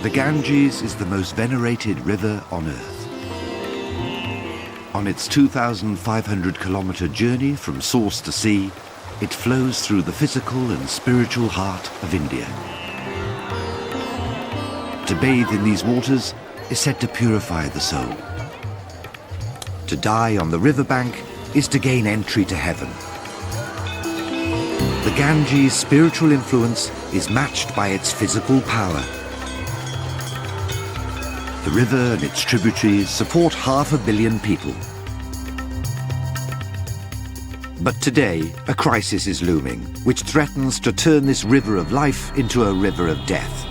The Ganges is the most venerated river on Earth. On its 2,500-kilometer journey from source to sea, it flows through the physical and spiritual heart of India. To bathe in these waters is said to purify the soul. To die on the riverbank is to gain entry to heaven. The Ganges' spiritual influence is matched by its physical power. The river and its tributaries support 500 million people. But today, a crisis is looming, which threatens to turn this river of life into a river of death.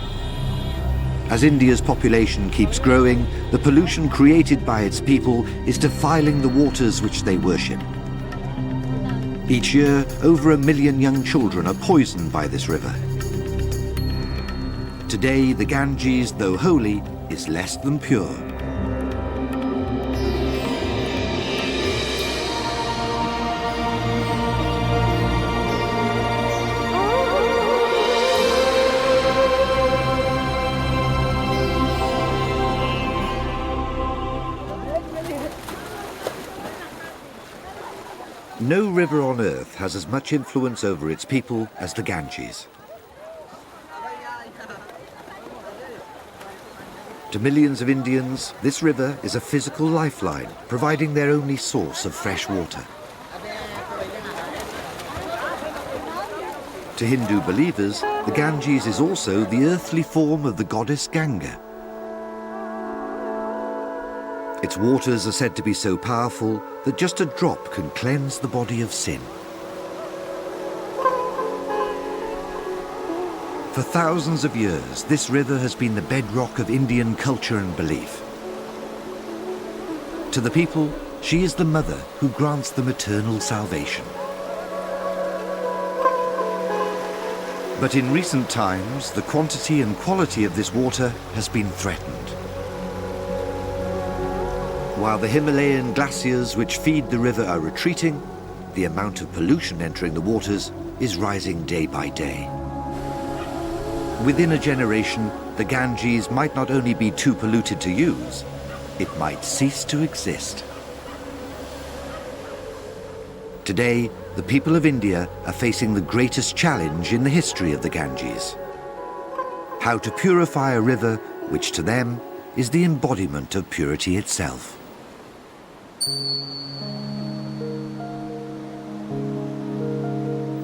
As India's population keeps growing, the pollution created by its people is defiling the waters which they worship. Each year, over 1 million young children are poisoned by this river. Today, the Ganges, though holy, is less than pure. No river on Earth has as much influence over its people as the Ganges. To millions of Indians, this river is a physical lifeline, providing their only source of fresh water. To Hindu believers, the Ganges is also the earthly form of the goddess Ganga. Its waters are said to be so powerful that just a drop can cleanse the body of sin. For thousands of years, this river has been the bedrock of Indian culture and belief. To the people, she is the mother who grants them eternal salvation. But in recent times, the quantity and quality of this water has been threatened. While the Himalayan glaciers which feed the river are retreating, the amount of pollution entering the waters is rising day by day. Within a generation, the Ganges might not only be too polluted to use, it might cease to exist. Today, the people of India are facing the greatest challenge in the history of the Ganges: how to purify a river which to them is the embodiment of purity itself.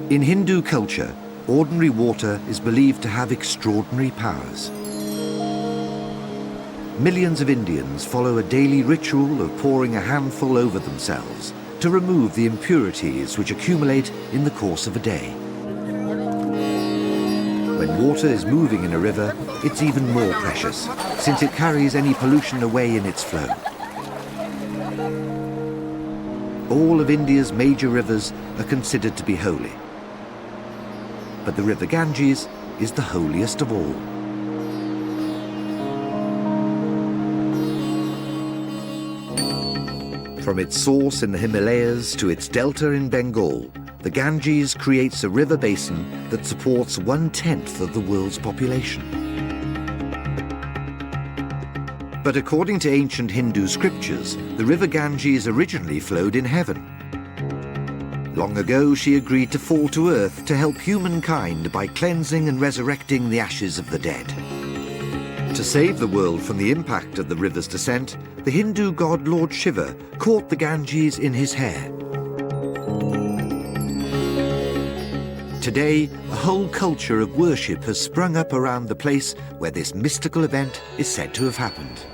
In Hindu culture, ordinary water is believed to have extraordinary powers. Millions of Indians follow a daily ritual of pouring a handful over themselves to remove the impurities which accumulate in the course of a day. When water is moving in a river, it's even more precious, since it carries any pollution away in its flow. All of India's major rivers are considered to be holy. But the river Ganges is the holiest of all. From its source in the Himalayas to its delta in Bengal, the Ganges creates a river basin that supports 1/10 of the world's population. But according to ancient Hindu scriptures, the river Ganges originally flowed in heaven. Long ago, she agreed to fall to earth to help humankind by cleansing and resurrecting the ashes of the dead. To save the world from the impact of the river's descent, the Hindu god Lord Shiva caught the Ganges in his hair. Today, a whole culture of worship has sprung up around the place where this mystical event is said to have happened.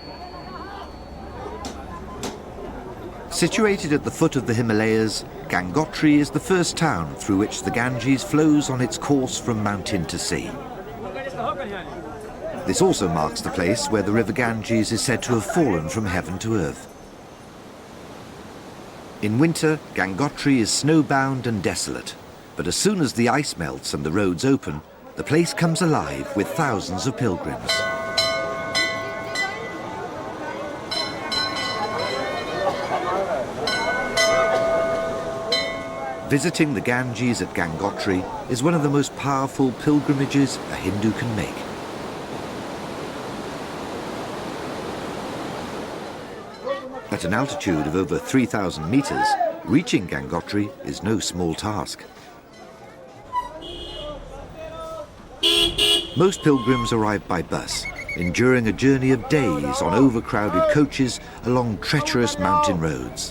Situated at the foot of the Himalayas, Gangotri is the first town through which the Ganges flows on its course from mountain to sea. This also marks the place where the river Ganges is said to have fallen from heaven to earth. In winter, Gangotri is snowbound and desolate, but as soon as the ice melts and the roads open, the place comes alive with thousands of pilgrims. Visiting the Ganges at Gangotri is one of the most powerful pilgrimages a Hindu can make. At an altitude of over 3,000 meters, reaching Gangotri is no small task. Most pilgrims arrive by bus, enduring a journey of days on overcrowded coaches along treacherous mountain roads.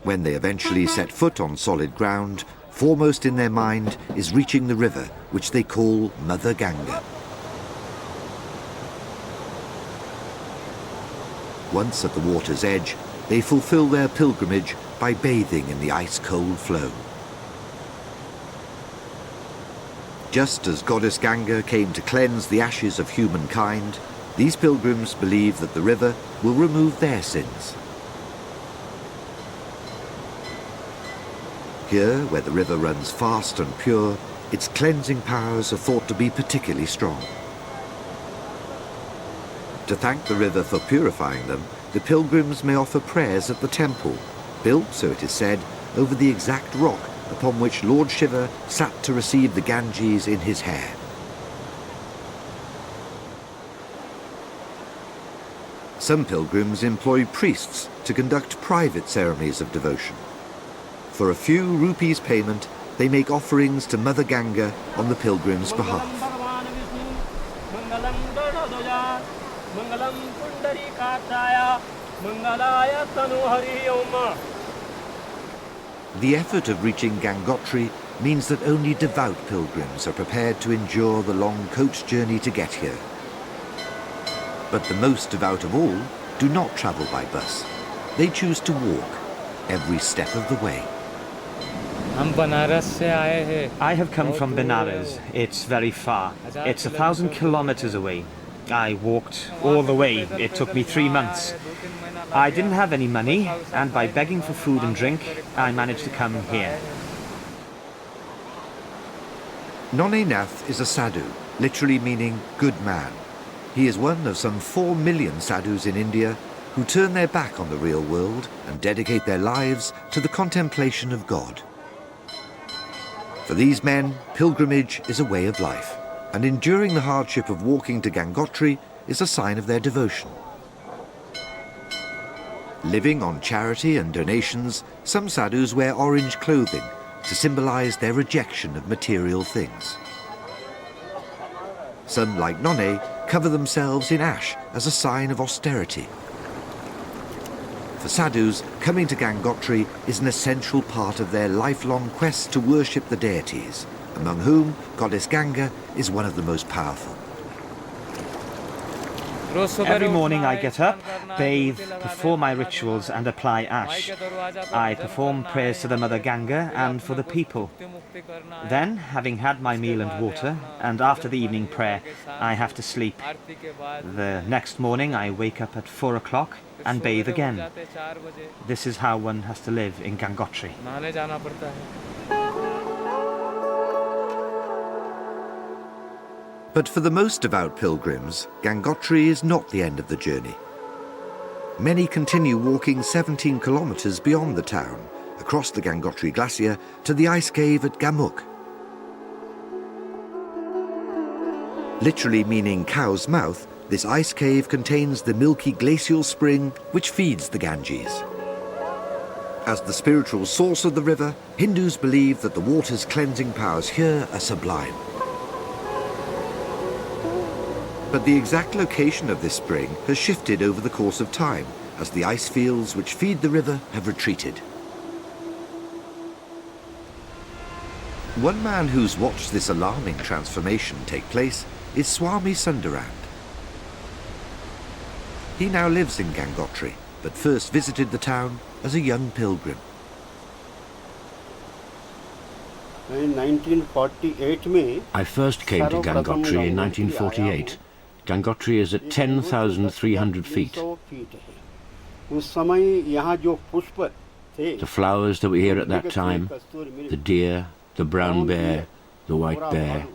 When they eventually set foot on solid ground, foremost in their mind is reaching the river, which they call Mother Ganga. Once at the water's edge, they fulfill their pilgrimage by bathing in the ice-cold flow. Just as goddess Ganga came to cleanse the ashes of humankind, these pilgrims believe that the river will remove their sins. Here, where the river runs fast and pure, its cleansing powers are thought to be particularly strong. To thank the river for purifying them, the pilgrims may offer prayers at the temple, built, so it is said, over the exact rock upon which Lord Shiva sat to receive the Ganges in his hair. Some pilgrims employ priests to conduct private ceremonies of devotion. For a few rupees payment, they make offerings to Mother Ganga on the pilgrims' behalf. The effort of reaching Gangotri means that only devout pilgrims are prepared to endure the long coach journey to get here. But the most devout of all do not travel by bus. They choose to walk every step of the way. I have come from Benares. It's very far. It's 1,000 kilometers away. I walked all the way. It took me 3 months. I didn't have any money, and by begging for food and drink, I managed to come here. Nonne Nath is a sadhu, literally meaning good man. He is one of some 4 million sadhus in India who turn their back on the real world and dedicate their lives to the contemplation of God. For these men, pilgrimage is a way of life, and enduring the hardship of walking to Gangotri is a sign of their devotion. Living on charity and donations, some sadhus wear orange clothing to symbolize their rejection of material things. Some, like Nonne, cover themselves in ash as a sign of austerity. For sadhus, coming to Gangotri is an essential part of their lifelong quest to worship the deities, among whom goddess Ganga is one of the most powerful. Every morning I get up, bathe, perform my rituals and apply ash. I perform prayers to the Mother Ganga and for the people. Then, having had my meal and water, and after the evening prayer, I have to sleep. The next morning I wake up at 4 o'clock and bathe again. This is how one has to live in Gangotri. But for the most devout pilgrims, Gangotri is not the end of the journey. Many continue walking 17 kilometers beyond the town, across the Gangotri glacier to the ice cave at Gamuk. Literally meaning cow's mouth, this ice cave contains the milky glacial spring which feeds the Ganges. As the spiritual source of the river, Hindus believe that the water's cleansing powers here are sublime. But the exact location of this spring has shifted over the course of time, as the ice fields which feed the river have retreated. One man who's watched this alarming transformation take place is Swami Sundarand. He now lives in Gangotri, but first visited the town as a young pilgrim. In 1948, I first came to Gangotri in 1948. Gangotri is at 10,300 feet. The flowers that were here at that time, the deer, the brown bear, the white bear,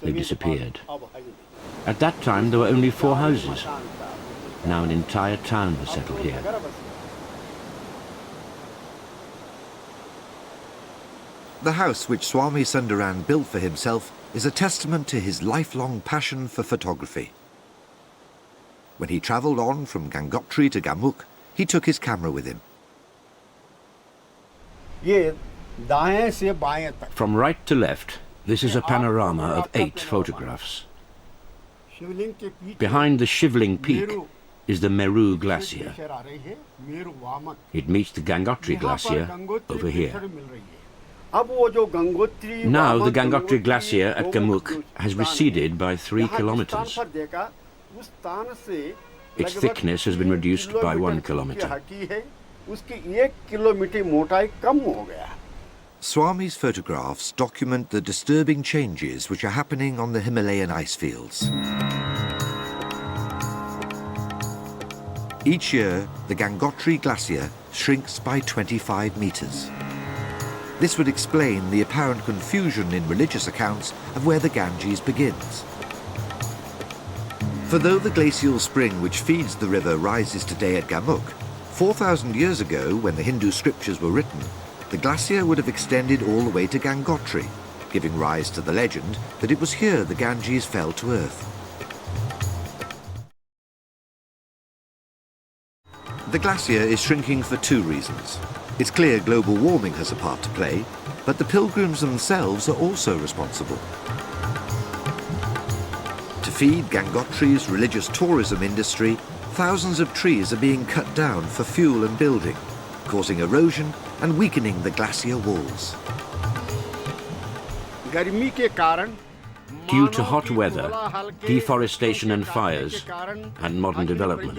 they disappeared. At that time there were only 4 houses. Now an entire town has settled here. The house which Swami Sundarand built for himself is a testament to his lifelong passion for photography. When he travelled on from Gangotri to Gamuk, he took his camera with him. ये दाएं से बाएं तक From right to left, this is a panorama of 8 photographs. शिवलिंग के पीछे Behind the Shivling Peak is the Meru Glacier. Glacier आ रही है मेरु वामक It meets the Gangotri यहाँ पर Glacier Gangotri over glacier here. मिल रही है अब वो जो Gangotri Now the वामक, Gangotri Gangotri Glacier at Gomukh Gamuk जो has स्थान है, receded by 3 यहाँ जिस स्थान kilometers. पर देखा, उस स्थान से Its लगभग thickness has been 3 reduced by 1 kilometre kilometer. की हटी है, उसकी 1 किलोमीटर मोटाई कम हो गया. Swami's photographs document the disturbing changes which are happening on the Himalayan ice fields. Each year, the Gangotri Glacier shrinks by 25 meters. This would explain the apparent confusion in religious accounts of where the Ganges begins. For though the glacial spring which feeds the river rises today at Gamuk, 4,000 years ago, when the Hindu scriptures were written, the glacier would have extended all the way to Gangotri, giving rise to the legend that it was here the Ganges fell to earth. The glacier is shrinking for 2 reasons. It's clear global warming has a part to play, but the pilgrims themselves are also responsible. To feed Gangotri's religious tourism industry, thousands of trees are being cut down for fuel and building, causing erosion and weakening the glacier walls. गर्मी के कारण Due to hot weather, deforestation and fires, and modern development,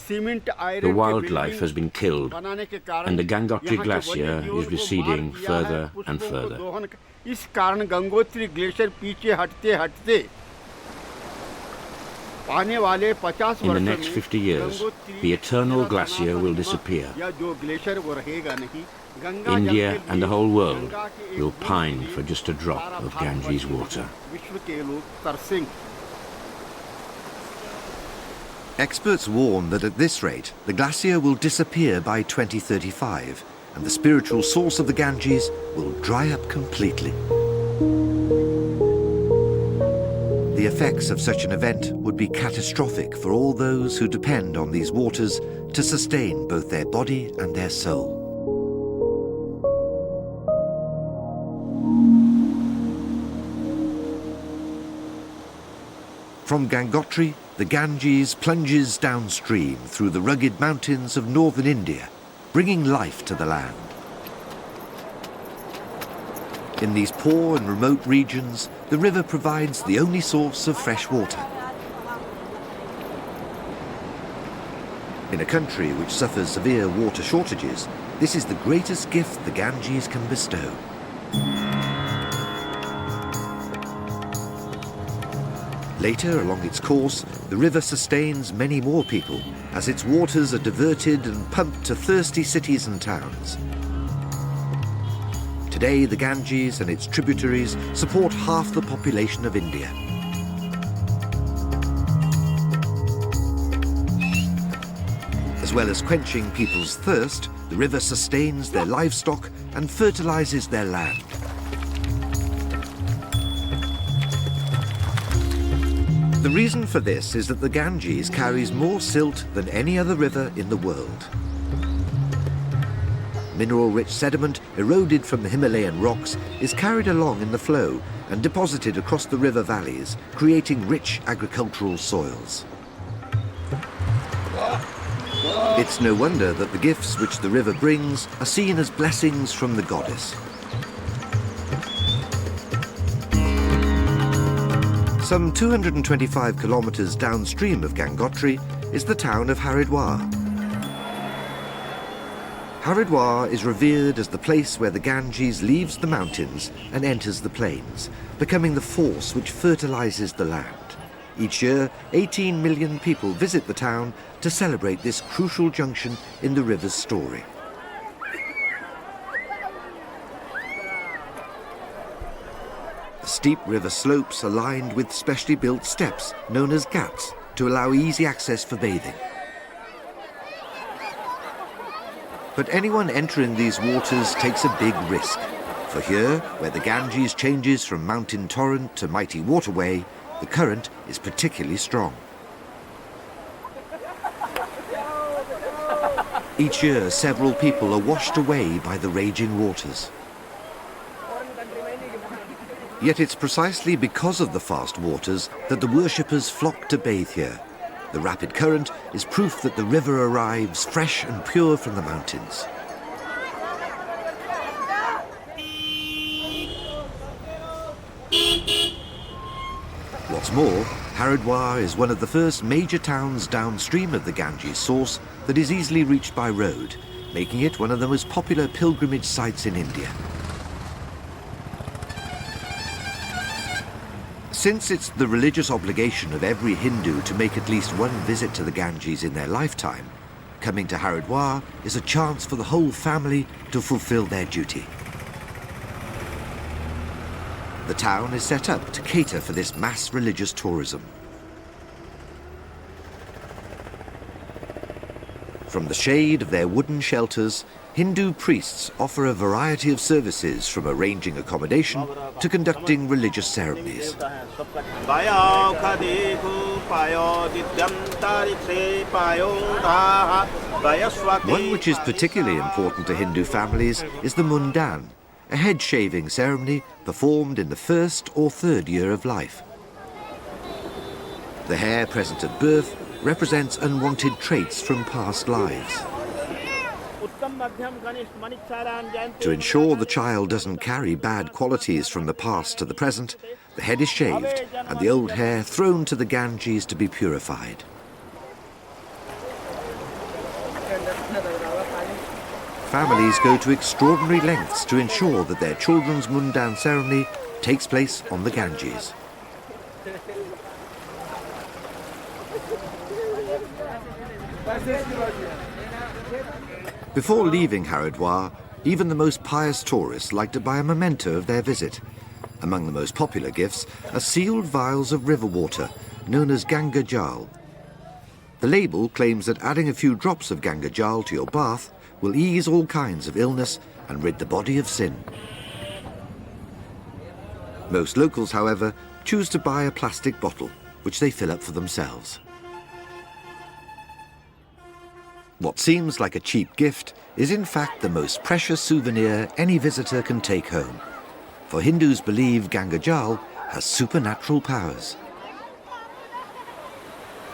the wildlife has been killed, and the Gangotri Glacier is receding further and further. इस कारण Gangotri glacier पीछे हटते हटते आने वाले 50 In the वर्षों next में 50 years, the eternal glacier will disappear. या जो ग्लेशियर वो रहेगा नहीं गंगा India जल के and the लिए whole world गंगा के एक will बूंद pine के for just a drop सारा of भार Ganges बढ़ water. विश्व के लोग तरसेंगे. Experts warn that at this rate, the glacier will disappear by 2035, and the spiritual source of the Ganges will dry up completely. The effects of such an event would be catastrophic for all those who depend on these waters to sustain both their body and their soul. From Gangotri, the Ganges plunges downstream through the rugged mountains of northern India, bringing life to the land. In these poor and remote regions, the river provides the only source of fresh water. In a country which suffers severe water shortages, this is the greatest gift the Ganges can bestow. Later, along its course, the river sustains many more people as its waters are diverted and pumped to thirsty cities and towns. Today, the Ganges and its tributaries support half the population of India. As well as quenching people's thirst, the river sustains their livestock and fertilizes their land. The reason for this is that the Ganges carries more silt than any other river in the world. Mineral-rich sediment eroded from the Himalayan rocks is carried along in the flow and deposited across the river valleys, creating rich agricultural soils. It's no wonder that the gifts which the river brings are seen as blessings from the goddess. Some 225 kilometers downstream of Gangotri is the town of Haridwar. Haridwar is revered as the place where the Ganges leaves the mountains and enters the plains, becoming the force which fertilizes the land. Each year, 18 million people visit the town to celebrate this crucial junction in the river's story. The steep river slopes are lined with specially built steps known as ghats to allow easy access for bathing. But anyone entering these waters takes a big risk. For here, where the Ganges changes from mountain torrent to mighty waterway, the current is particularly strong. Each year, several people are washed away by the raging waters. Yet it's precisely because of the fast waters that the worshippers flock to bathe here. The rapid current is proof that the river arrives fresh and pure from the mountains. What's more, Haridwar is one of the first major towns downstream of the Ganges source that is easily reached by road, making it one of the most popular pilgrimage sites in India. Since it's the religious obligation of every Hindu to make at least one visit to the Ganges in their lifetime, coming to Haridwar is a chance for the whole family to fulfill their duty. The town is set up to cater for this mass religious tourism. From the shade of their wooden shelters, Hindu priests offer a variety of services, from arranging accommodation to conducting religious ceremonies. One which is particularly important to Hindu families is the mundan, a head-shaving ceremony performed in the first or third year of life. The hair present at birth represents unwanted traits from past lives. To ensure the child doesn't carry bad qualities from the past to the present, the head is shaved and the old hair thrown to the Ganges to be purified. Families go to extraordinary lengths to ensure that their children's mundan ceremony takes place on the Ganges. Before leaving Haridwar, even the most pious tourists like to buy a memento of their visit. Among the most popular gifts are sealed vials of river water, known as Ganga Jal. The label claims that adding a few drops of Ganga Jal to your bath will ease all kinds of illness and rid the body of sin. Most locals, however, choose to buy a plastic bottle, which they fill up for themselves. What seems like a cheap gift is in fact the most precious souvenir any visitor can take home. For Hindus believe Ganga Jal has supernatural powers.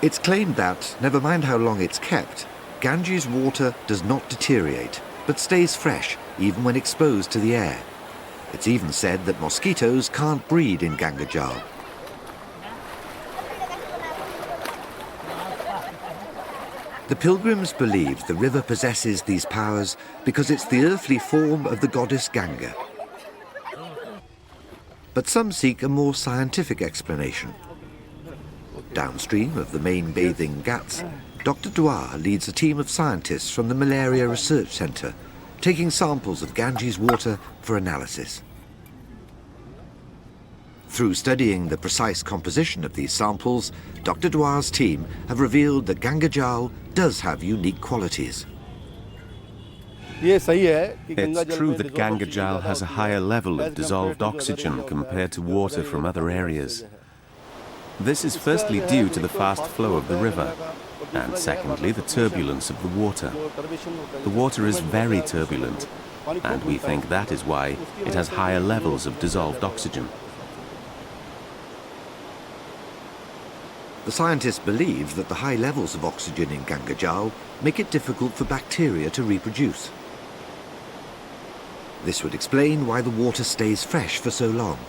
It's claimed that, never mind how long it's kept, Ganges water does not deteriorate, but stays fresh even when exposed to the air. It's even said that mosquitoes can't breed in Ganga Jal. The pilgrims believe the river possesses these powers because it's the earthly form of the goddess Ganga. But some seek a more scientific explanation. Downstream of the main bathing ghats, Dr. Dwar leads a team of scientists from the Malaria Research Centre, taking samples of Ganges water for analysis. Through studying the precise composition of these samples, Dr. Dwar's team have revealed that Ganga Jal does have unique qualities. It's true that Ganga Jal has a higher level of dissolved oxygen compared to water from other areas. This is firstly due to the fast flow of the river, and secondly the turbulence of the water. The water is very turbulent, and we think that is why it has higher levels of dissolved oxygen. The scientists believe that the high levels of oxygen in Ganga Jal make it difficult for bacteria to reproduce. This would explain why the water stays fresh for so long.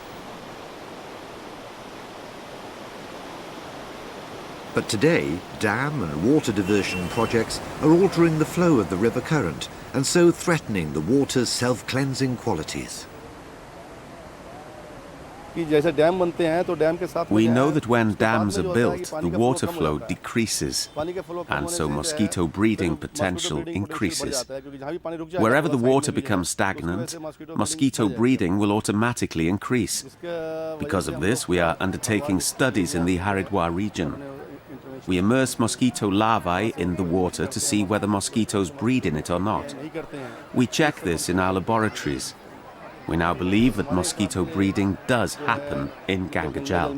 But today, dam and water diversion projects are altering the flow of the river current and so threatening the water's self-cleansing qualities. We know that when dams are built, the water flow decreases, and so mosquito breeding potential increases. Wherever the water becomes stagnant, mosquito breeding will automatically increase. Because of this, we are undertaking studies in the Haridwar region. We immerse mosquito larvae in the water to see whether mosquitoes breed in it or not. We check this in our laboratories. We now believe that mosquito breeding does happen in Ganga Jal.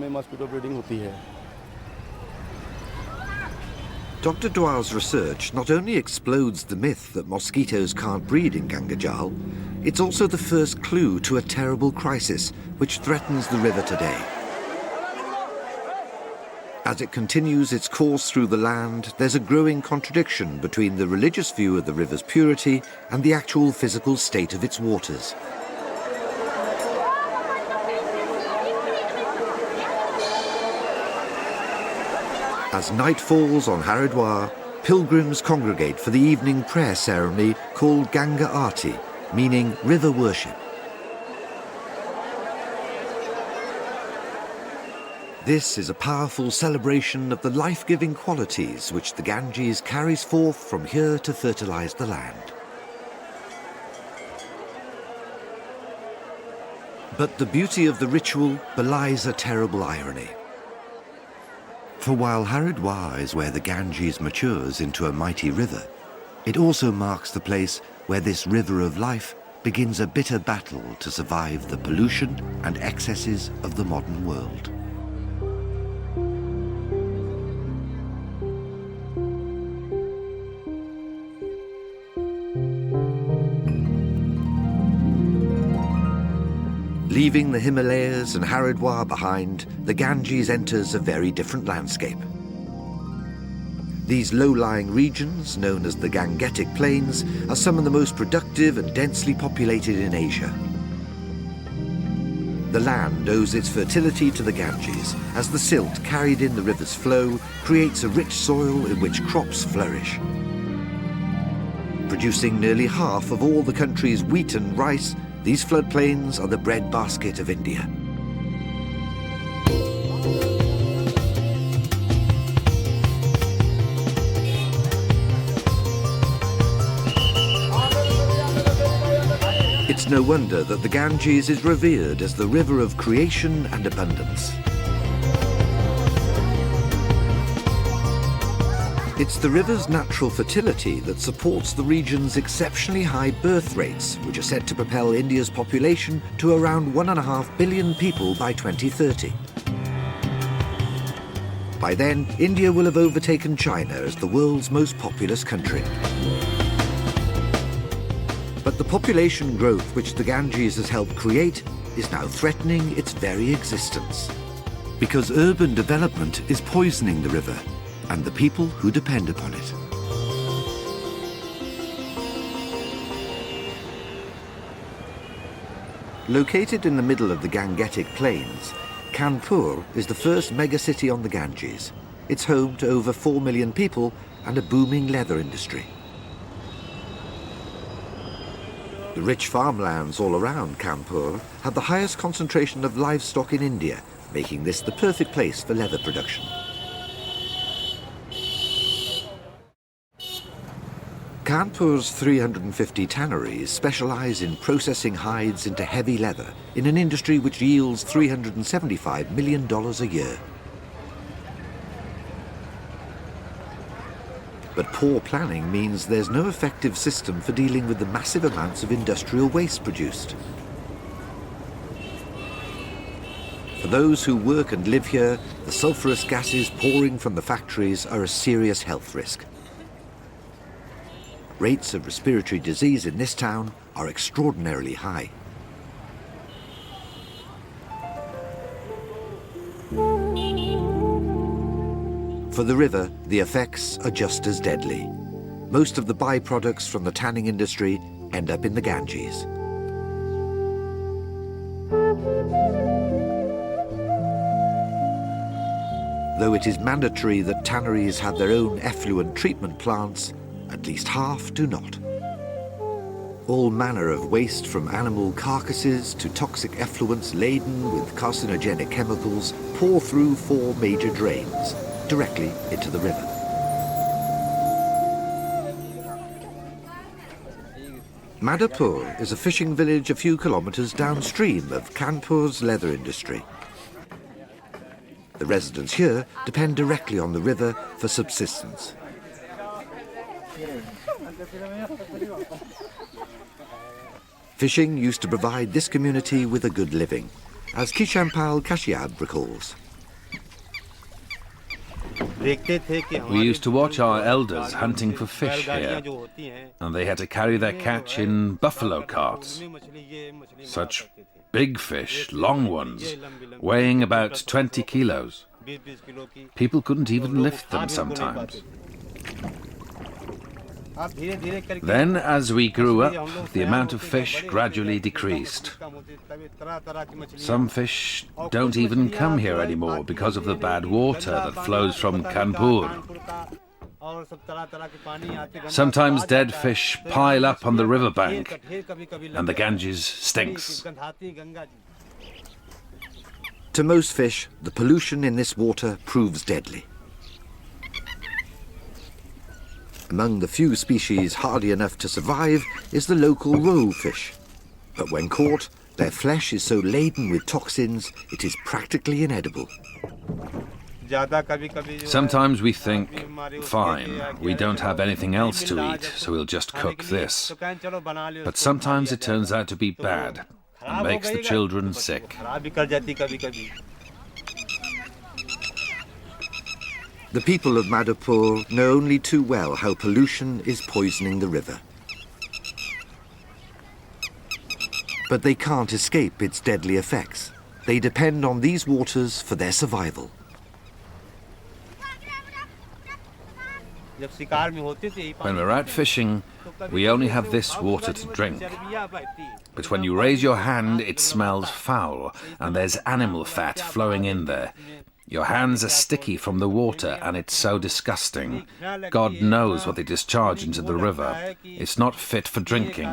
Dr. Dwar's research not only explodes the myth that mosquitoes can't breed in Gangajal, it's also the first clue to a terrible crisis which threatens the river today. As it continues its course through the land, there's a growing contradiction between the religious view of the river's purity and the actual physical state of its waters. As night falls on Haridwar, pilgrims congregate for the evening prayer ceremony called Ganga Aarti, meaning river worship. This is a powerful celebration of the life-giving qualities which the Ganges carries forth from here to fertilize the land. But the beauty of the ritual belies a terrible irony. For while Haridwar is where the Ganges matures into a mighty river, it also marks the place where this river of life begins a bitter battle to survive the pollution and excesses of the modern world. Leaving the Himalayas and Haridwar behind, the Ganges enters a very different landscape. These low-lying regions, known as the Gangetic Plains, are some of the most productive and densely populated in Asia. The land owes its fertility to the Ganges, as the silt carried in the river's flow creates a rich soil in which crops flourish. Producing nearly half of all the country's wheat and rice, these floodplains are the breadbasket of India. It's no wonder that the Ganges is revered as the river of creation and abundance. It's the river's natural fertility that supports the region's exceptionally high birth rates, which are set to propel India's population to around 1.5 billion people by 2030. By then, India will have overtaken China as the world's most populous country. But the population growth which the Ganges has helped create is now threatening its very existence. Because urban development is poisoning the river and the people who depend upon it. Located in the middle of the Gangetic Plains, Kanpur is the first megacity on the Ganges. It's home to over 4 million people and a booming leather industry. The rich farmlands all around Kanpur have the highest concentration of livestock in India, making this the perfect place for leather production. Kanpur's 350 tanneries specialize in processing hides into heavy leather in an industry which yields $375 million a year. But poor planning means there's no effective system for dealing with the massive amounts of industrial waste produced. For those who work and live here, the sulfurous gases pouring from the factories are a serious health risk. Rates of respiratory disease in this town are extraordinarily high. For the river, the effects are just as deadly. Most of the byproducts from the tanning industry end up in the Ganges. Though it is mandatory that tanneries have their own effluent treatment plants, at least half do not. All manner of waste from animal carcasses to toxic effluents laden with carcinogenic chemicals pour through 4 major drains directly into the river. Madhapur is a fishing village a few kilometers downstream of Kanpur's leather industry. The residents here depend directly on the river for subsistence. Fishing used to provide this community with a good living, as Kishampal Kashyap recalls. We used to watch our elders hunting for fish here, and they had to carry their catch in buffalo carts. Such big fish, long ones, weighing about 20 kilos. People couldn't even lift them sometimes. Then, as we grew up, the amount of fish gradually decreased. Some fish don't even come here anymore because of the bad water that flows from Kanpur. Sometimes dead fish pile up on the riverbank, and the Ganges stinks. To most fish, the pollution in this water proves deadly. Among the few species hardy enough to survive is the local roe fish. But when caught, their flesh is so laden with toxins, it is practically inedible. Sometimes we think, fine, we don't have anything else to eat, so we'll just cook this. But sometimes it turns out to be bad and makes the children sick. The people of Madhopur know only too well how pollution is poisoning the river. But they can't escape its deadly effects. They depend on these waters for their survival. When we're out fishing, we only have this water to drink. But when you raise your hand, it smells foul, and there's animal fat flowing in there. Your hands are sticky from the water, and it's so disgusting. God knows what they discharge into the river. It's not fit for drinking.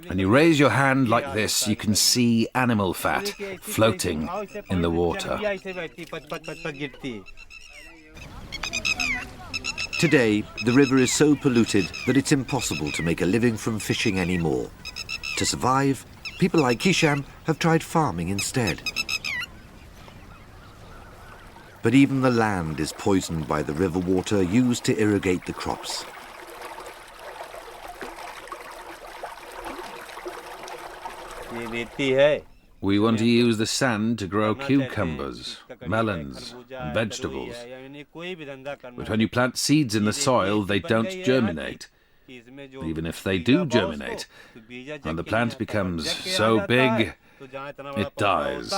When you raise your hand like this, you can see animal fat floating in the water. Today, the river is so polluted that it's impossible to make a living from fishing anymore. To survive, people like Kisham have tried farming instead. But even the land is poisoned by the river water used to irrigate the crops. We want to use the sand to grow cucumbers, melons, and vegetables. But when you plant seeds in the soil, they don't germinate. But even if they do germinate, when the plant becomes so big, it dies.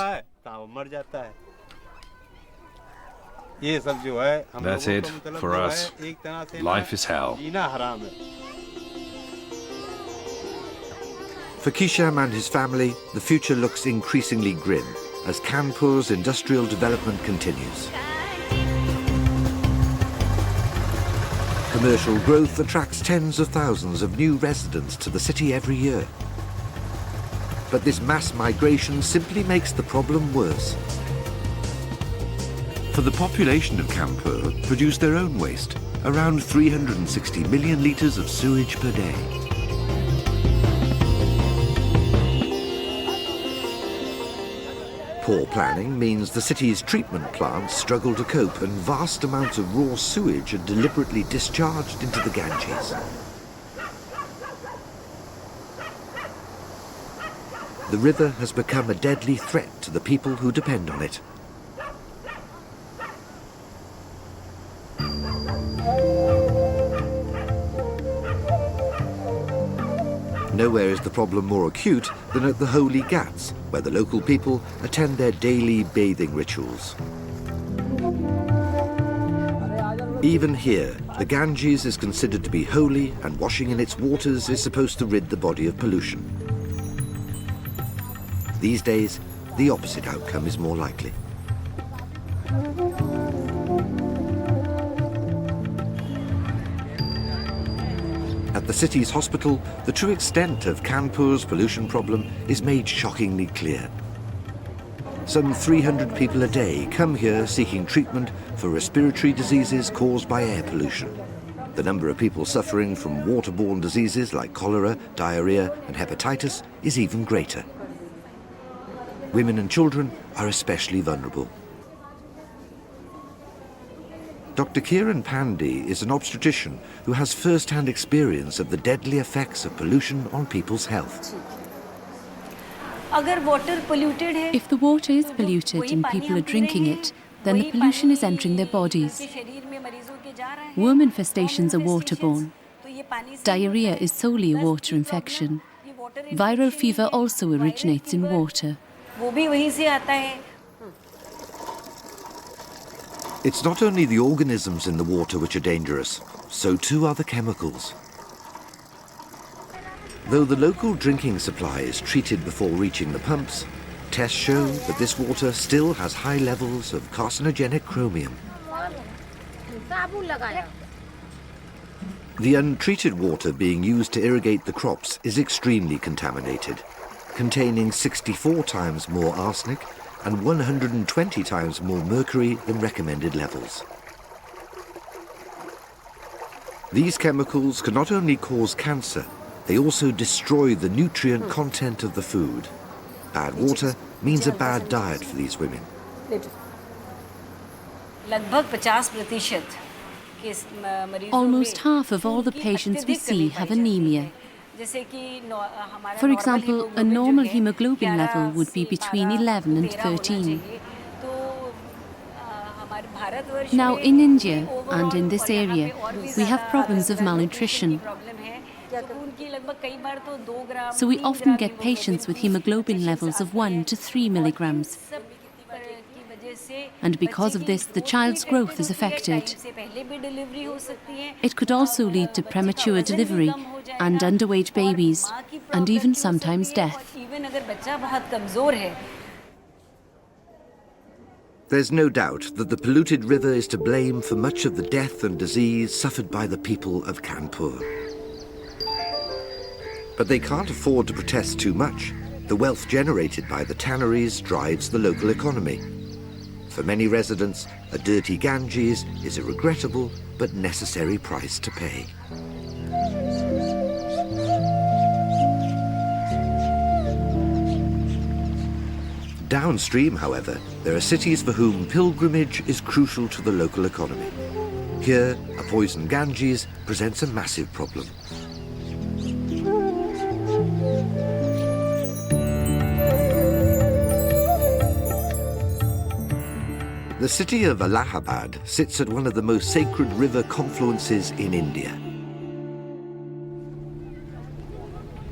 That's it for us. Life is hell. For Kisham and his family, the future looks increasingly grim as Kanpur's industrial development continues. Commercial growth attracts tens of thousands of new residents to the city every year. But this mass migration simply makes the problem worse. For the population of Kanpur produce their own waste, around 360 million litres of sewage per day. Poor planning means the city's treatment plants struggle to cope and vast amounts of raw sewage are deliberately discharged into the Ganges. The river has become a deadly threat to the people who depend on it. Nowhere is the problem more acute than at the Holy Ghats, where the local people attend their daily bathing rituals. Even here, the Ganges is considered to be holy, and washing in its waters is supposed to rid the body of pollution. These days, the opposite outcome is more likely. At the city's hospital, the true extent of Kanpur's pollution problem is made shockingly clear. Some 300 people a day come here seeking treatment for respiratory diseases caused by air pollution. The number of people suffering from waterborne diseases like cholera, diarrhea and hepatitis is even greater. Women and children are especially vulnerable. Dr. Kiran Pandey is an obstetrician who has first-hand experience of the deadly effects of pollution on people's health. If the water is polluted and people are drinking it, then the pollution is entering their bodies. Worm infestations are waterborne. Diarrhea is solely a water infection. Viral fever also originates in water. It's not only the organisms in the water which are dangerous, so too are the chemicals. Though the local drinking supply is treated before reaching the pumps, tests show that this water still has high levels of carcinogenic chromium. The untreated water being used to irrigate the crops is extremely contaminated, containing 64 times more arsenic and 120 times more mercury than recommended levels. These chemicals can not only cause cancer, they also destroy the nutrient content of the food. Bad water means a bad diet for these women. Almost half of all the patients we see have anemia. For example, a normal hemoglobin level would be between 11 and 13. Now in India and in this area, we have problems of malnutrition. So we often get patients with hemoglobin levels of 1 to 3 milligrams. And because of this, the child's growth is affected. It could also lead to premature delivery and underweight babies, and even sometimes death. There's no doubt that the polluted river is to blame for much of the death and disease suffered by the people of Kanpur. But they can't afford to protest too much. The wealth generated by the tanneries drives the local economy. For many residents, a dirty Ganges is a regrettable but necessary price to pay. Downstream, however, there are cities for whom pilgrimage is crucial to the local economy. Here, a poisoned Ganges presents a massive problem. The city of Allahabad sits at one of the most sacred river confluences in India.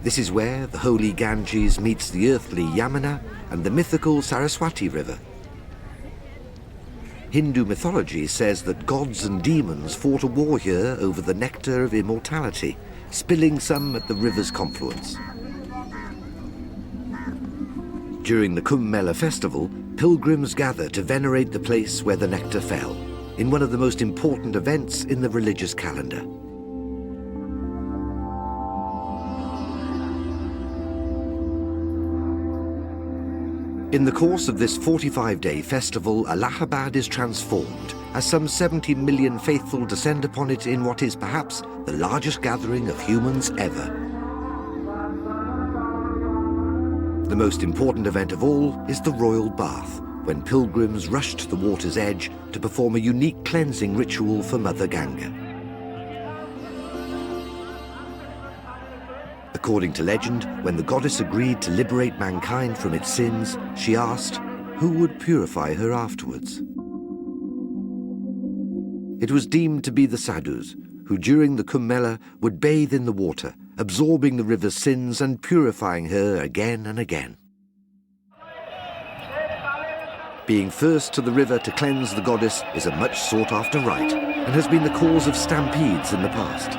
This is where the holy Ganges meets the earthly Yamuna and the mythical Saraswati River. Hindu mythology says that gods and demons fought a war here over the nectar of immortality, spilling some at the river's confluence. During the Kumbh Mela festival, pilgrims gather to venerate the place where the nectar fell, in one of the most important events in the religious calendar. In the course of this 45-day festival, Allahabad is transformed, as some 70 million faithful descend upon it in what is perhaps the largest gathering of humans ever. The most important event of all is the royal bath, when pilgrims rush to the water's edge to perform a unique cleansing ritual for Mother Ganga. According to legend, when the goddess agreed to liberate mankind from its sins, she asked who would purify her afterwards. It was deemed to be the sadhus, who during the Kumbh Mela would bathe in the water, absorbing the river's sins and purifying her again and again. Being first to the river to cleanse the goddess is a much sought-after rite and has been the cause of stampedes in the past.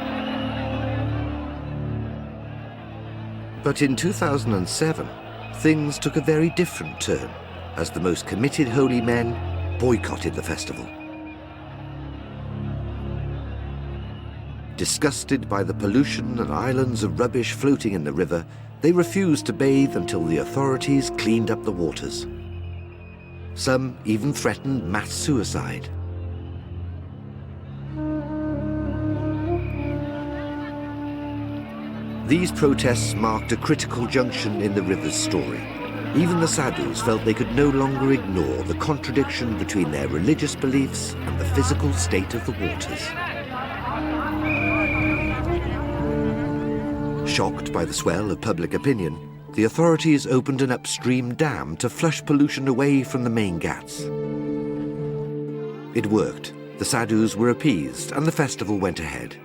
But in 2007, things took a very different turn as the most committed holy men boycotted the festival. Disgusted by the pollution and islands of rubbish floating in the river, they refused to bathe until the authorities cleaned up the waters. Some even threatened mass suicide. These protests marked a critical junction in the river's story. Even the sadhus felt they could no longer ignore the contradiction between their religious beliefs and the physical state of the waters. Shocked by the swell of public opinion, the authorities opened an upstream dam to flush pollution away from the main ghats. It worked. The sadhus were appeased and the festival went ahead.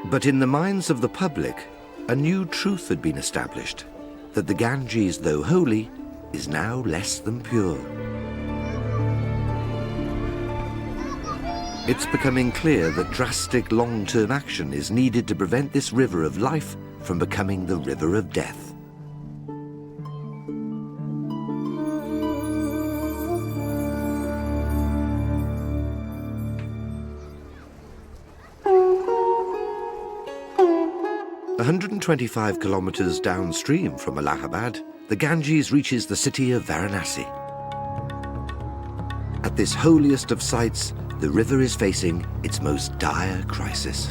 But in the minds of the public, a new truth had been established, that the Ganges, though holy, is now less than pure. It's becoming clear that drastic long-term action is needed to prevent this river of life from becoming the river of death. A 125 kilometers downstream from Allahabad, the Ganges reaches the city of Varanasi. At this holiest of sites, the river is facing its most dire crisis.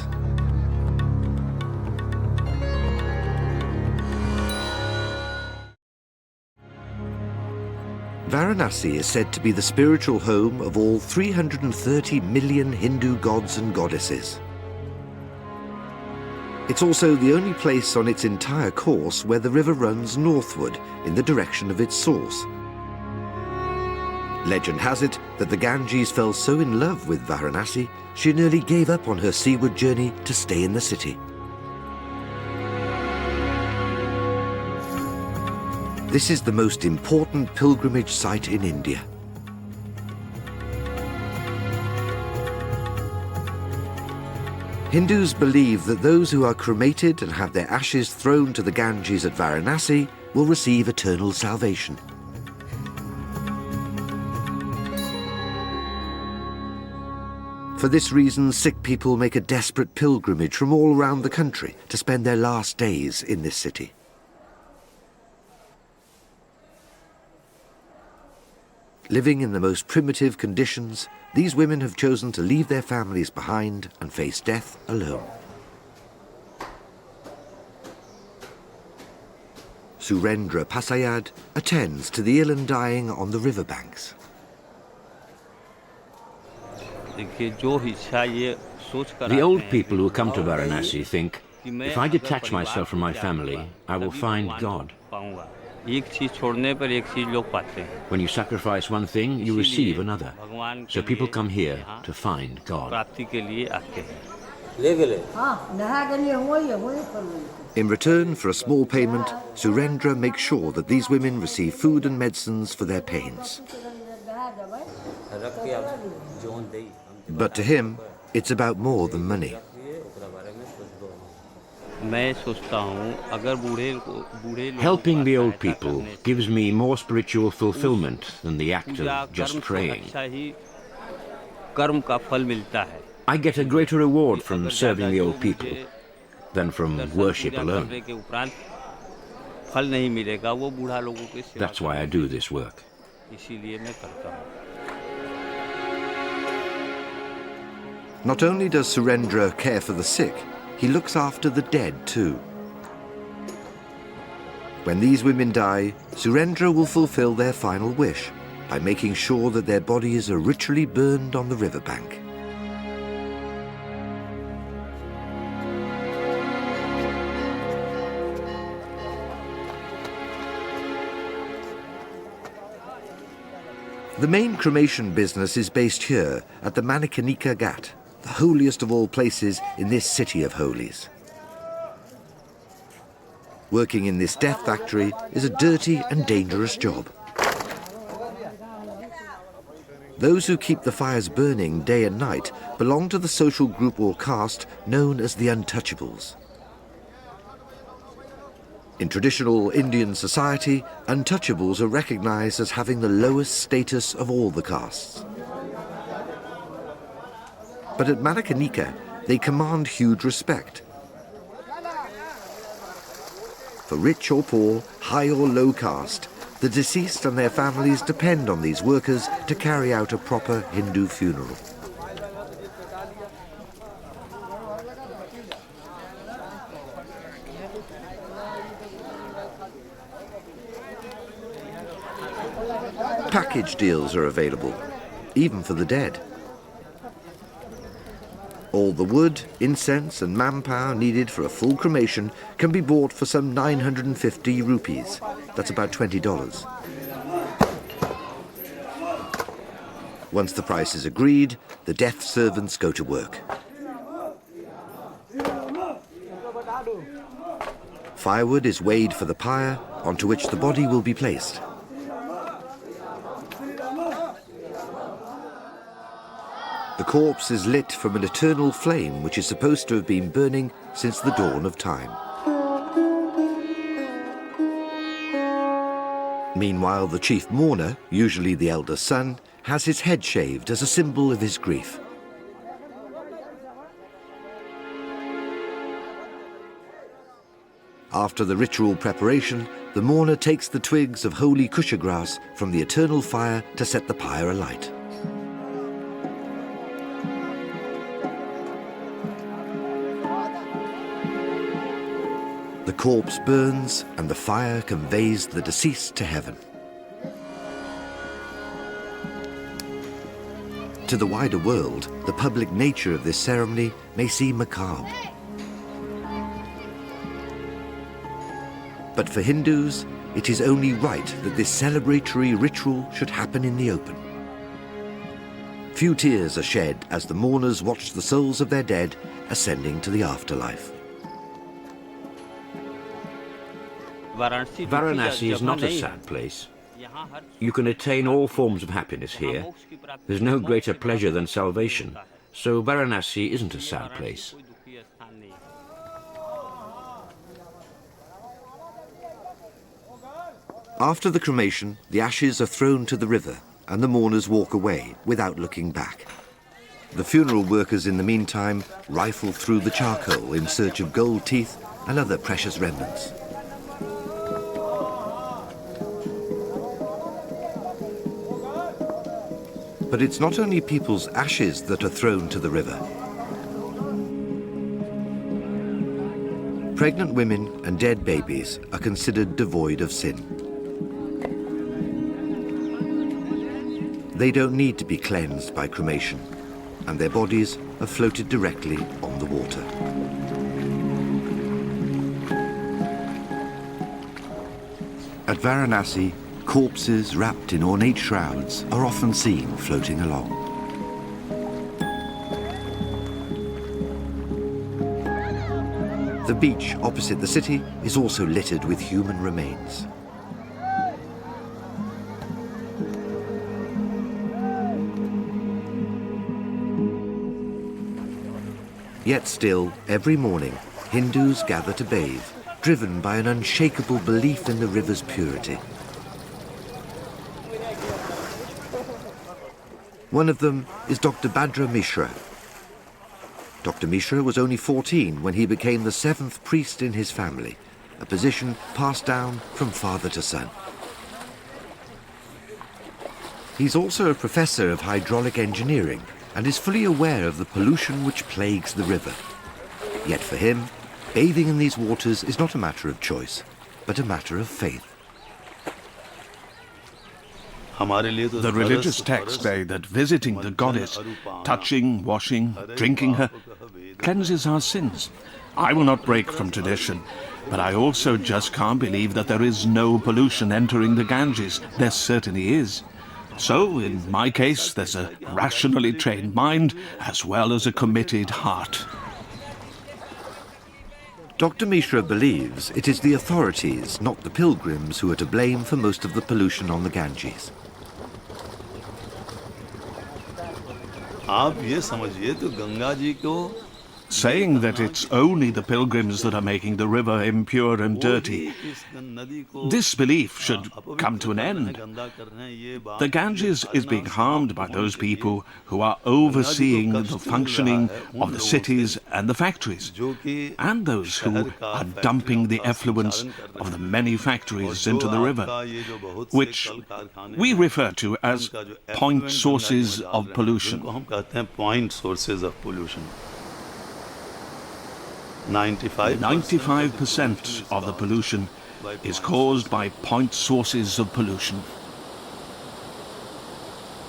Varanasi is said to be the spiritual home of all 330 million Hindu gods and goddesses. It's also the only place on its entire course where the river runs northward in the direction of its source. Legend has it that the Ganges fell so in love with Varanasi, she nearly gave up on her seaward journey to stay in the city. This is the most important pilgrimage site in India. Hindus believe that those who are cremated and have their ashes thrown to the Ganges at Varanasi will receive eternal salvation. For this reason, Sikh people make a desperate pilgrimage from all around the country to spend their last days in this city. Living in the most primitive conditions, these women have chosen to leave their families behind and face death alone. Surendra Pasayad attends to the ill and dying on the riverbanks. The old people who come to Varanasi think, if I detach myself from my family, I will find God. When you sacrifice one thing, you receive another. So people come here to find God. In return for a small payment, Surendra makes sure that these women receive food and medicines for their pains. But to him, it's about more than money. Helping the old people gives me more spiritual fulfillment than the act of just praying. I get a greater reward from serving the old people than from worship alone. That's why I do this work. Not only does Surendra care for the sick, he looks after the dead too. When these women die, Surendra will fulfill their final wish by making sure that their bodies are ritually burned on the riverbank. The main cremation business is based here at the Manikanika Ghat, the holiest of all places in this city of holies. Working in this death factory is a dirty and dangerous job. Those who keep the fires burning day and night belong to the social group or caste known as the untouchables. In traditional Indian society, untouchables are recognized as having the lowest status of all the castes. But at Manikanika, they command huge respect. For rich or poor, high or low caste, the deceased and their families depend on these workers to carry out a proper Hindu funeral. Package deals are available, even for the dead. All the wood, incense and manpower needed for a full cremation can be bought for some 950 rupees. That's about $20. Once the price is agreed, the deaf servants go to work. Firewood is weighed for the pyre, onto which the body will be placed. The corpse is lit from an eternal flame which is supposed to have been burning since the dawn of time. Meanwhile, the chief mourner, usually the eldest son, has his head shaved as a symbol of his grief. After the ritual preparation, the mourner takes the twigs of holy kusha grass from the eternal fire to set the pyre alight. The corpse burns and the fire conveys the deceased to heaven. To the wider world, the public nature of this ceremony may seem macabre. But for Hindus, it is only right that this celebratory ritual should happen in the open. Few tears are shed as the mourners watch the souls of their dead ascending to the afterlife. Varanasi is not a sad place. You can attain all forms of happiness here. There's no greater pleasure than salvation, so Varanasi isn't a sad place. After the cremation, the ashes are thrown to the river and the mourners walk away without looking back. The funeral workers in the meantime rifle through the charcoal in search of gold teeth and other precious remnants. But it's not only people's ashes that are thrown to the river. Pregnant women and dead babies are considered devoid of sin. They don't need to be cleansed by cremation, and their bodies are floated directly on the water. At Varanasi, corpses wrapped in ornate shrouds are often seen floating along. The beach opposite the city is also littered with human remains. Yet still, every morning, Hindus gather to bathe, driven by an unshakable belief in the river's purity. One of them is Dr. Bhadra Mishra. Dr. Mishra was only 14 when he became the 7th priest in his family, a position passed down from father to son. He's also a professor of hydraulic engineering and is fully aware of the pollution which plagues the river. Yet for him, bathing in these waters is not a matter of choice, but a matter of faith. The religious texts say that visiting the goddess, touching, washing, drinking her, cleanses our sins. I will not break from tradition, but I also just can't believe that there is no pollution entering the Ganges. There certainly is. So, in my case, there's a rationally trained mind as well as a committed heart. Dr. Mishra believes it is the authorities, not the pilgrims, who are to blame for most of the pollution on the Ganges. Saying that it's only the pilgrims that are making the river impure and dirty, this belief should come to an end. The Ganges is being harmed by those people who are overseeing the functioning of the cities and the factories, and those who are dumping the effluents of the many factories into the river, which we refer to as point sources of pollution. 95% of the pollution is caused by point sources of pollution.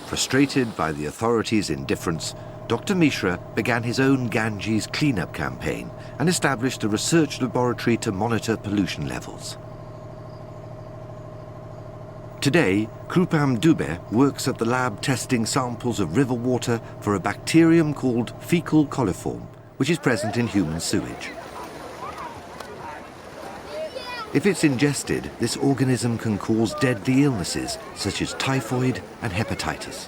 Frustrated by the authorities' indifference, Dr. Mishra began his own Ganges cleanup campaign and established a research laboratory to monitor pollution levels. Today, Krupam Dubé works at the lab testing samples of river water for a bacterium called fecal coliform, which is present in human sewage. If it's ingested, this organism can cause deadly illnesses such as typhoid and hepatitis.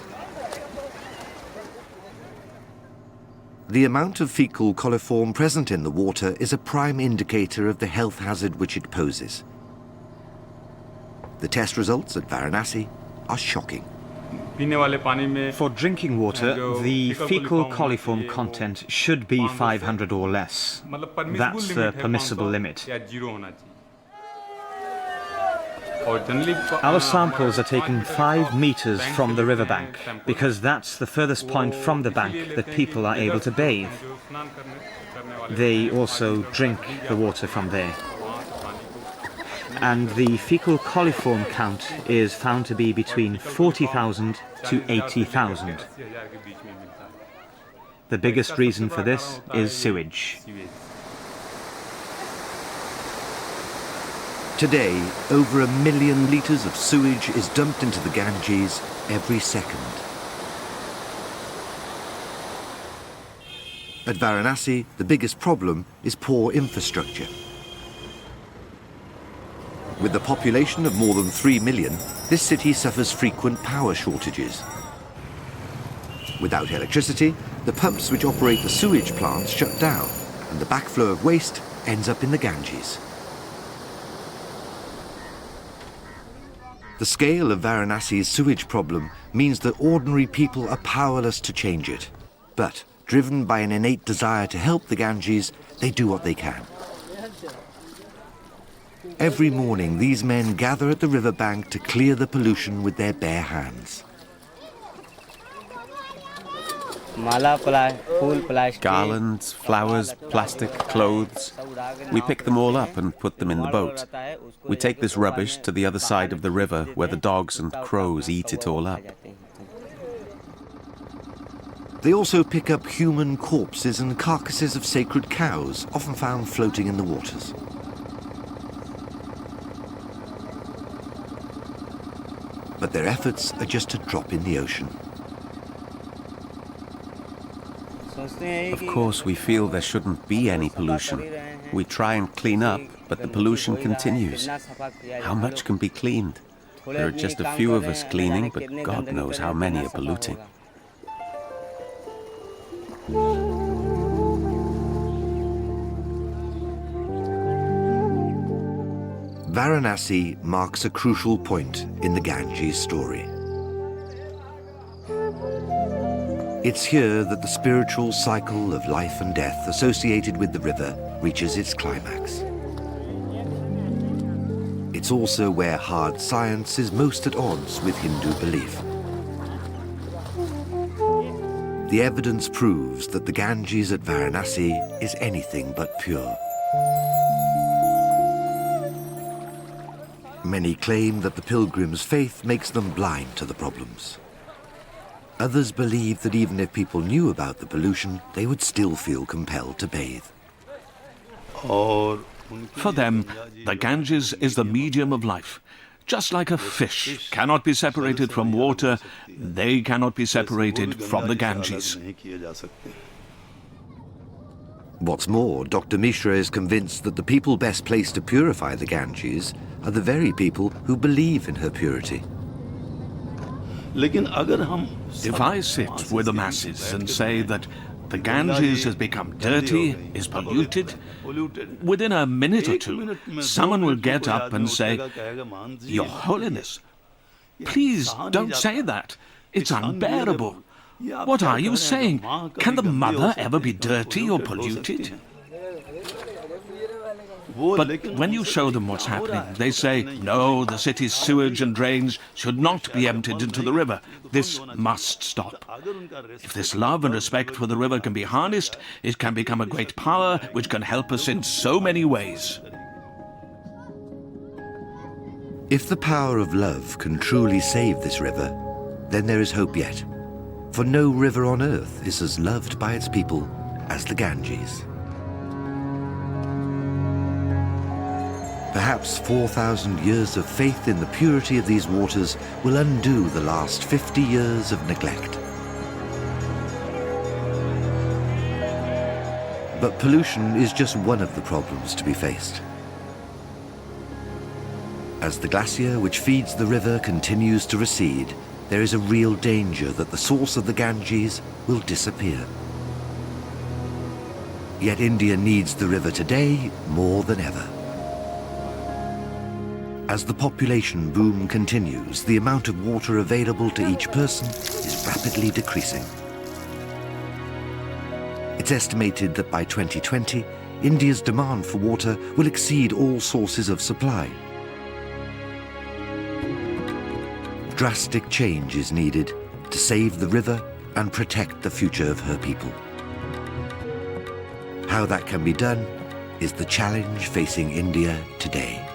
The amount of fecal coliform present in the water is a prime indicator of the health hazard which it poses. The test results at Varanasi are shocking. For drinking water, the fecal coliform content should be 500 or less. That's the permissible limit. Our samples are taken 5 meters from the riverbank because that's the furthest point from the bank that people are able to bathe. They also drink the water from there. And the fecal coliform count is found to be between 40,000 to 80,000. The biggest reason for this is sewage. Today, over 1 million litres of sewage is dumped into the Ganges every second. At Varanasi, the biggest problem is poor infrastructure. With a population of more than 3 million, this city suffers frequent power shortages. Without electricity, the pumps which operate the sewage plants shut down, and the backflow of waste ends up in the Ganges. The scale of Varanasi's sewage problem means that ordinary people are powerless to change it. But, driven by an innate desire to help the Ganges, they do what they can. Every morning, these men gather at the riverbank to clear the pollution with their bare hands. Garlands, flowers, plastic, clothes. We pick them all up and put them in the boat. We take this rubbish to the other side of the river where the dogs and crows eat it all up. They also pick up human corpses and carcasses of sacred cows, often found floating in the waters. But their efforts are just a drop in the ocean. Of course, we feel there shouldn't be any pollution. We try and clean up, but the pollution continues. How much can be cleaned? There are just a few of us cleaning, but God knows how many are polluting. Varanasi marks a crucial point in the Ganges story. It's here that the spiritual cycle of life and death associated with the river reaches its climax. It's also where hard science is most at odds with Hindu belief. The evidence proves that the Ganges at Varanasi is anything but pure. Many claim that the pilgrims' faith makes them blind to the problems. Others believe that even if people knew about the pollution, they would still feel compelled to bathe. For them, the Ganges is the medium of life. Just like a fish cannot be separated from water, they cannot be separated from the Ganges. What's more, Dr. Mishra is convinced that the people best placed to purify the Ganges are the very people who believe in her purity. If I sit with the masses and say that the Ganges has become dirty, is polluted, within a minute or two, someone will get up and say, "Your Holiness, please don't say that. It's unbearable. What are you saying? Can the mother ever be dirty or polluted?" But when you show them what's happening, they say, "No, the city's sewage and drains should not be emptied into the river. This must stop. If this love and respect for the river can be harnessed, it can become a great power which can help us in so many ways." If the power of love can truly save this river, then there is hope yet. For no river on earth is as loved by its people as the Ganges. Perhaps 4,000 years of faith in the purity of these waters will undo the last 50 years of neglect. But pollution is just one of the problems to be faced. As the glacier which feeds the river continues to recede, there is a real danger that the source of the Ganges will disappear. Yet India needs the river today more than ever. As the population boom continues, the amount of water available to each person is rapidly decreasing. It's estimated that by 2020, India's demand for water will exceed all sources of supply. Drastic change is needed to save the river and protect the future of her people. How that can be done is the challenge facing India today.